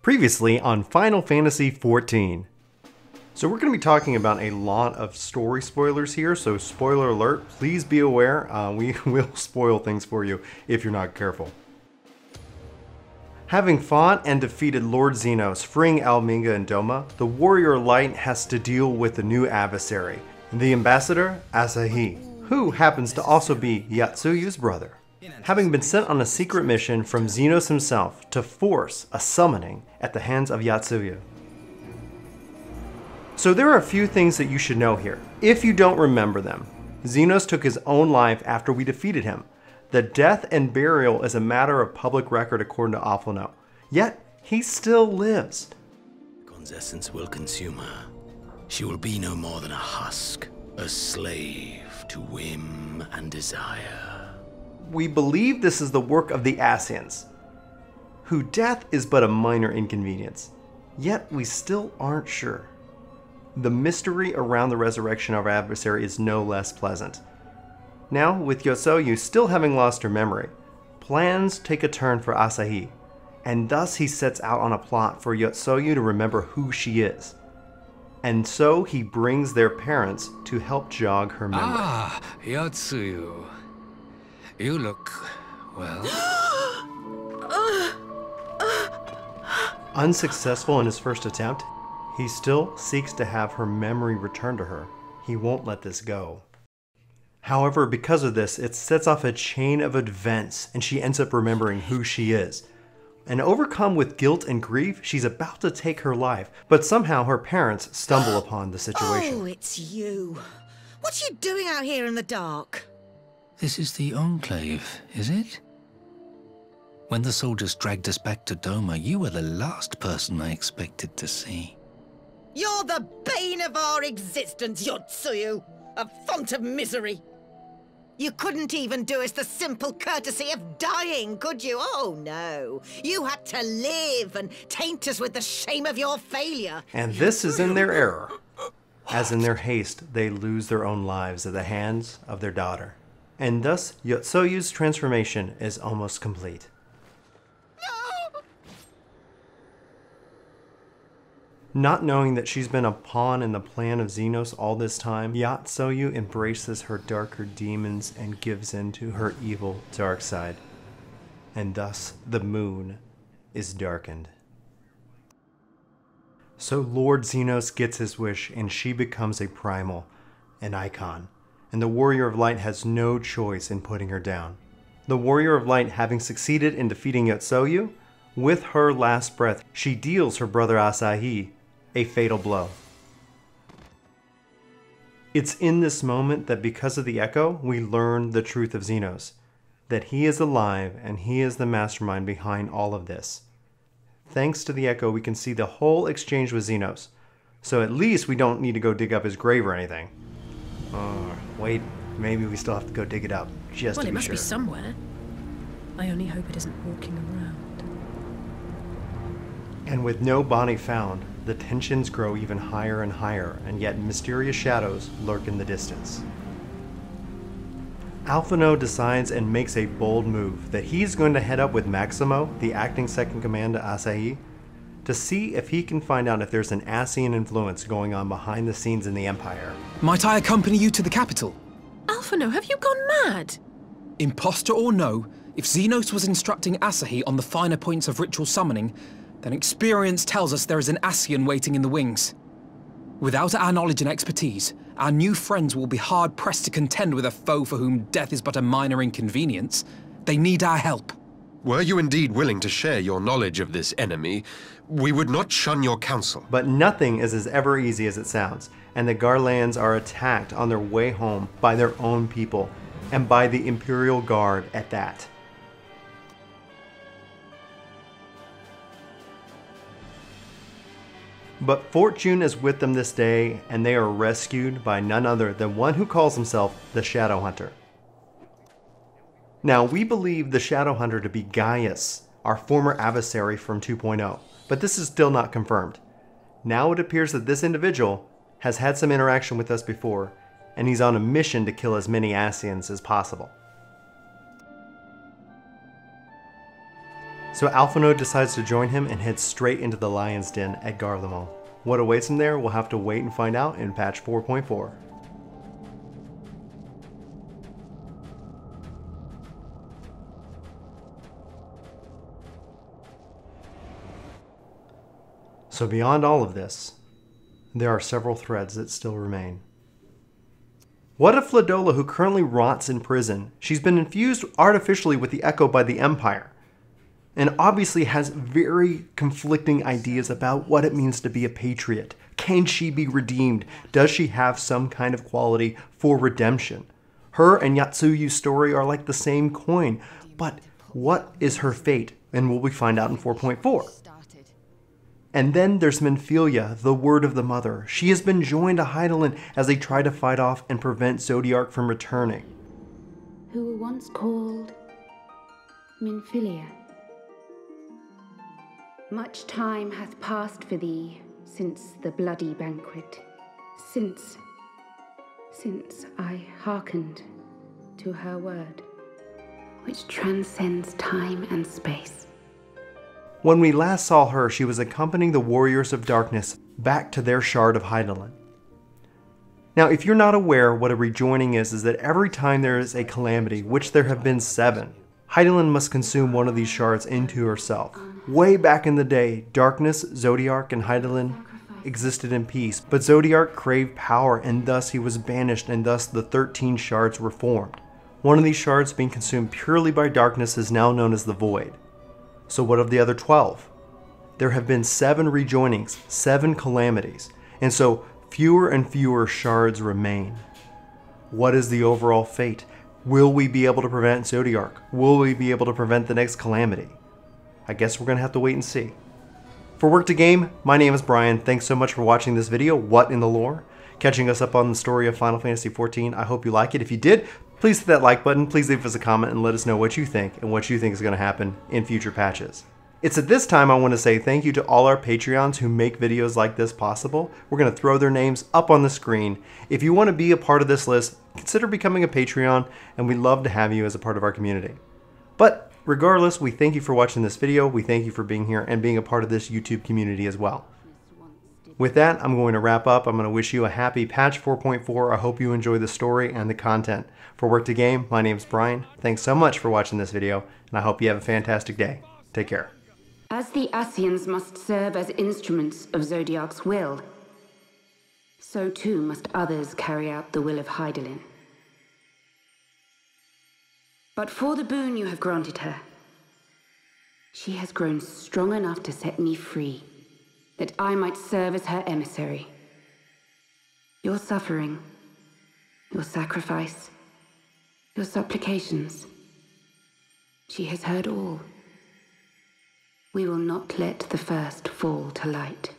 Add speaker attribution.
Speaker 1: Previously on Final Fantasy XIV. So we're going to be talking about a lot of story spoilers here, so spoiler alert, please be aware, we will spoil things for you if you're not careful. Having fought and defeated Lord Xenos, freeing Alminga and Doma, the Warrior Light has to deal with the new adversary, the Ambassador Asahi, who happens to also be Yatsuyu's brother. Having been sent on a secret mission from Xenos himself to force a summoning at the hands of Yatsuyu. So there are a few things that you should know here. If you don't remember them, Xenos took his own life after we defeated him. The death and burial is a matter of public record according to Alphanao, yet he still lives.
Speaker 2: God's essence will consume her. She will be no more than a husk, a slave to whim and desire.
Speaker 1: We believe this is the work of the Ascians, whose death is but a minor inconvenience, yet we still aren't sure. The mystery around the resurrection of our adversary is no less pleasant. Now, with Yotsuyu still having lost her memory, plans take a turn for Asahi, and thus he sets out on a plot for Yotsuyu to remember who she is. And so he brings their parents to help jog her memory.
Speaker 3: Ah, Yotsuyu. You look, well...
Speaker 1: Unsuccessful in his first attempt, he still seeks to have her memory returned to her. He won't let this go. However, because of this, it sets off a chain of events, and she ends up remembering who she is. And overcome with guilt and grief, she's about to take her life, but somehow her parents stumble upon the situation.
Speaker 4: Oh, it's you. What are you doing out here in the dark?
Speaker 3: This is the Enclave, is it? When the soldiers dragged us back to Doma, you were the last person I expected to see.
Speaker 4: You're the bane of our existence, Yotsuyu. A font of misery. You couldn't even do us the simple courtesy of dying, could you? Oh, no. You had to live and taint us with the shame of your failure.
Speaker 1: And this is in their error. As in their haste, they lose their own lives at the hands of their daughter. And thus, Yotsuyu's transformation is almost complete.
Speaker 4: No!
Speaker 1: Not knowing that she's been a pawn in the plan of Xenos all this time, Yotsuyu embraces her darker demons and gives in to her evil dark side. And thus, the moon is darkened. So Lord Xenos gets his wish and she becomes a primal, an icon. And the Warrior of Light has no choice in putting her down. The Warrior of Light, having succeeded in defeating Yotsuyu, with her last breath, she deals her brother Asahi a fatal blow. It's in this moment that because of the Echo, we learn the truth of Xenos, that he is alive and he is the mastermind behind all of this. Thanks to the Echo, we can see the whole exchange with Xenos, so at least we don't need to go dig up his grave or anything. Wait, maybe we still have to go dig it up, just to be sure.
Speaker 5: Well, it must be somewhere. I only hope it isn't walking around.
Speaker 1: And with no body found, the tensions grow even higher and higher, and yet mysterious shadows lurk in the distance. Alphanao decides and makes a bold move that he's going to head up with Maximo, the acting second command to Asahi, to see if he can find out if there's an Ascian influence going on behind the scenes in the Empire.
Speaker 6: Might I accompany you to the capital?
Speaker 5: Alphano, have you gone mad?
Speaker 6: Imposter or no, if Xenos was instructing Asahi on the finer points of ritual summoning, then experience tells us there is an Ascian waiting in the wings. Without our knowledge and expertise, our new friends will be hard-pressed to contend with a foe for whom death is but a minor inconvenience. They need our help.
Speaker 7: Were you indeed willing to share your knowledge of this enemy, we would not shun your counsel.
Speaker 1: But nothing is as ever easy as it sounds, and the Garlands are attacked on their way home by their own people, and by the Imperial Guard at that. But fortune is with them this day, and they are rescued by none other than one who calls himself the Shadow Hunter. Now, we believe the Shadow Hunter to be Gaius, our former adversary from 2.0, but this is still not confirmed. Now it appears that this individual has had some interaction with us before, and he's on a mission to kill as many Ascians as possible. So Alphanao decides to join him and heads straight into the Lion's Den at Garlemald. What awaits him there, we'll have to wait and find out in patch 4.4. So beyond all of this, there are several threads that still remain. What if Fladola, who currently rots in prison, she's been infused artificially with the Echo by the Empire, and obviously has very conflicting ideas about what it means to be a patriot. Can she be redeemed? Does she have some kind of quality for redemption? Her and Yatsuyu's story are like the same coin, but what is her fate? And will we find out in 4.4? And then there's Minfilia, the word of the mother. She has been joined to Hydaelyn as they try to fight off and prevent Zodiark from returning.
Speaker 8: Who were once called Minfilia. Much time hath passed for thee since the bloody banquet, since I hearkened to her word, which transcends time and space.
Speaker 1: When we last saw her, she was accompanying the Warriors of Darkness back to their shard of Hydaelyn. Now, if you're not aware, what a rejoining is that every time there is a calamity, which there have been 7, Hydaelyn must consume one of these shards into herself. Way back in the day, Darkness, Zodiark, and Hydaelyn existed in peace, but Zodiark craved power and thus he was banished, and thus the 13 shards were formed. One of these shards being consumed purely by Darkness is now known as the Void. So what of the other 12? There have been 7 rejoinings, 7 calamities, and so fewer and fewer shards remain. What is the overall fate? Will we be able to prevent Zodiark? Will we be able to prevent the next calamity? I guess we're going to have to wait and see. For Work to Game, my name is Brian. Thanks so much for watching this video, What in the Lore? Catching us up on the story of Final Fantasy XIV. I hope you like it. If you did, please hit that like button, please leave us a comment and let us know what you think and what you think is going to happen in future patches. It's at this time I want to say thank you to all our Patreons who make videos like this possible. We're going to throw their names up on the screen. If you want to be a part of this list, consider becoming a Patreon, and we'd love to have you as a part of our community. But regardless, we thank you for watching this video, we thank you for being here and being a part of this YouTube community as well. With that, I'm going to wrap up. I'm going to wish you a happy patch 4.4. I hope you enjoy the story and the content. For Work to Game, my name's Brian. Thanks so much for watching this video, and I hope you have a fantastic day. Take care.
Speaker 8: As the Ascians must serve as instruments of Zodiark's will, so too must others carry out the will of Hydaelyn. But for the boon you have granted her, she has grown strong enough to set me free, that I might serve as her emissary. Your suffering, your sacrifice, your supplications, she has heard all. We will not let the first fall to light.